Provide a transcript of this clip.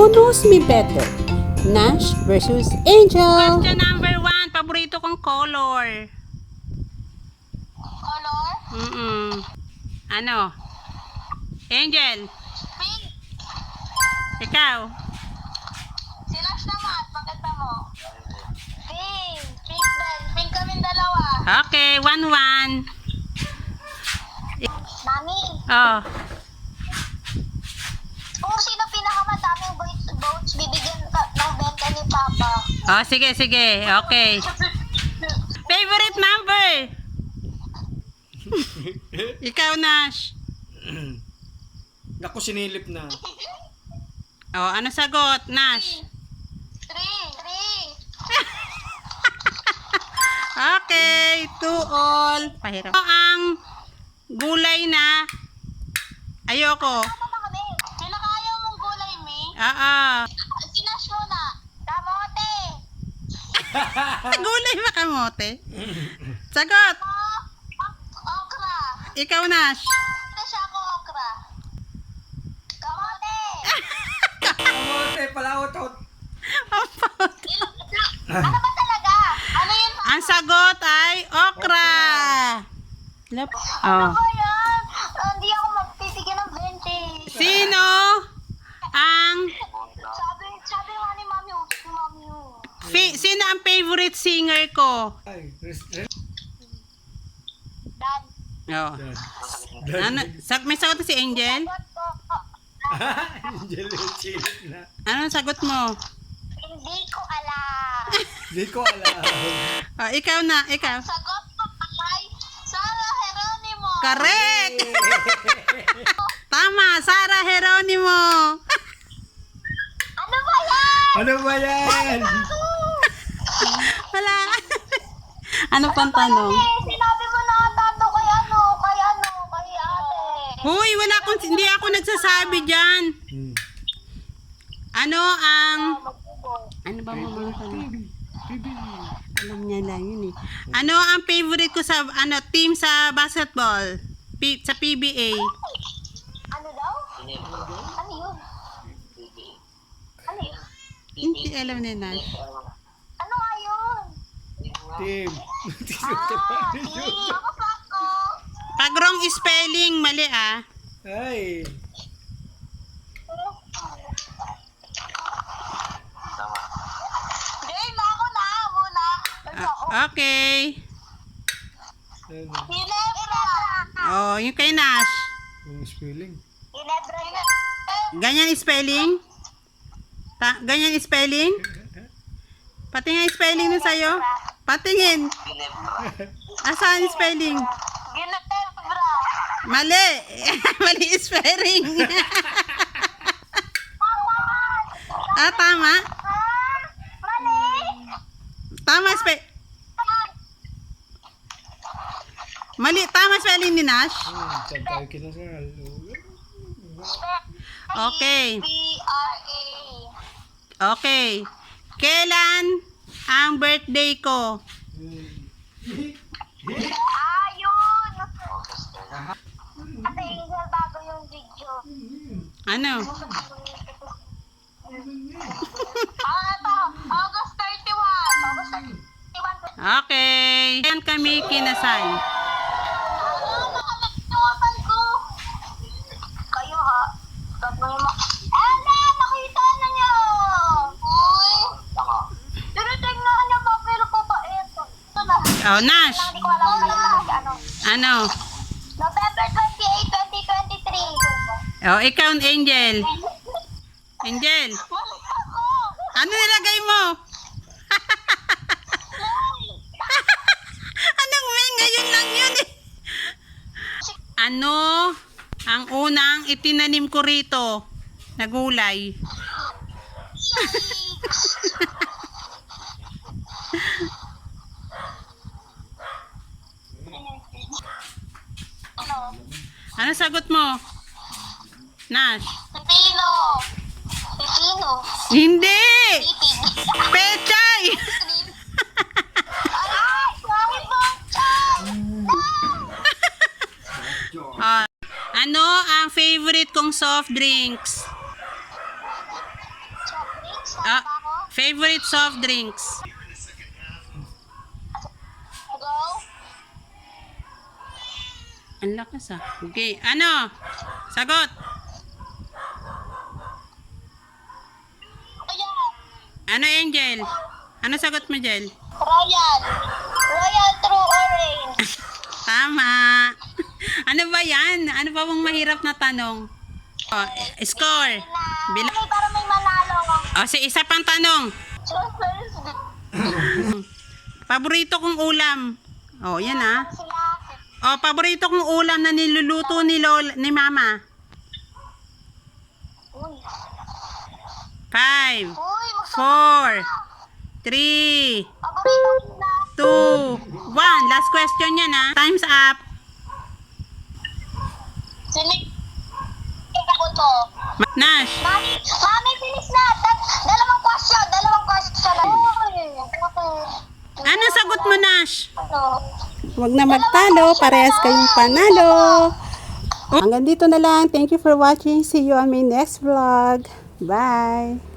Who knows me better? Nash versus Angel. Question number 1. Paborito kong color. Color? Ano? Angel. Pink. Ikaw. Sinash naman. Pakita mo. Pink. Pink din. Pink kaming dalawa. Okay, 1-1. Mami, Oh. kung sino pinakamadaming votes, bibigyan ng benta ni Papa. Oh, sige. Okay. Favorite number? Ikaw, Nash. Naku, sinilip na. Oh, ano sagot, Nash? 3. Okay, 2-all. Pahirap. Ito ang gulay na ayoko. Tama na kami. Pinakayaw mong gulay, May. Oo. Sinash mo na. Kamote. Gulay ba kamote? Sagot. Okra. Ikaw, Nash. Ito siya ako, okra. Kamote. Kamote, palautot. Ano ba talaga? Ano yun? Ang sagot ay okra. Lap. Oh. Ano ba yan? Hindi ako magpipigyan ng 20. Sino ang Sabi nga ni Mami, utos ni Mami yun. sino ang favorite singer ko? Ay, Dad. Oh. Ano, may sagot na si Angel? Angel, silip na. Ano ang sagot mo? Hindi ko alam. Hindi ko alam. Oh, ikaw na, ikaw. Sagot ko ay Sarah Geronimo. Correct! Tama, Sarah Geronimo. Ano ba yan? Ano ba yan? Wala. Ano pang tanong? Sinabi mo na ata to kay ate. Hoy, hindi ako nagsasabi dyan. Ano ang... Ano ba mga tanong? Alam niya lang yun eh. Ano ang favorite ko sa team sa basketball? Sa PBA. Ano daw? Ano yun? Ano yun? Hindi alam ni Nash. Ano nga yun? Team. Ako Paco. Pag wrong spelling, mali ah. Ay. Game ako na muna. Okay. Ginebra. Oh, yung kay Nash. Yung spelling. Ginebra. Ganyan spelling? Ganyan spelling? Patingin spelling nun sa'yo. Patingin. Asaan yung spelling? Ginebra. Mali. Mali spelling. Tama. Mali. Tama Mali. Tama spelling ni Nash. Saan tayo kinasal? Okay. B-R-A. Okay. Kailan ang birthday ko? Ayun. Ate Angel, bago yung video. Ano? Ito. August 31. August 31. Okay. Kailan kami kinasal? Nakalimutan ko. Kayo ha. Nakita na niyo. Uy. Tinitingnan niya pa pero papait. Ito na. Oh, Nash. Hindi ko alam ano. Ano? November 28, 2023. Oh, ikaw, Angel. Angel. Mali ako. Ano nilagay mo? Anong may ngayon lang yun eh? Ano ang unang itinanim ko rito na gulay? Ano? Ano sagot mo? Nash? Pipino. Pipino. Hindi! Pipig. Pechay! Ay! Sorry po. Ano ang favorite kong soft drinks? Ah, favorite soft drinks. Go. Ang lakas ah. Okay, ano? Sagot. Ayan. Ano, Angel? Ano sagot mo, Jel? Royal. Royal True Orange. Tama. Ano ba yan? Ano pa bang mahirap na tanong? Oh, score. Bila Okay, para may manalo. oh, isa pang tanong. Paborito kong ulam. Oh, yan ah. Sila. Oh, paborito kong ulam na niluluto ni Lola, ni Mama. Uy. 5, Uy, 4, 3, paborito ko na. 2, 1. Last question yan ah. Time's up. Sinig. Ko to. Nash. Mami, bilis na. Dalawang question. Uy. Ano sagot mo, Nash? Ano? Huwag na magtalo, parehas kayong panalo. Hanggang dito na lang. Thank you for watching. See you on my next vlog. Bye!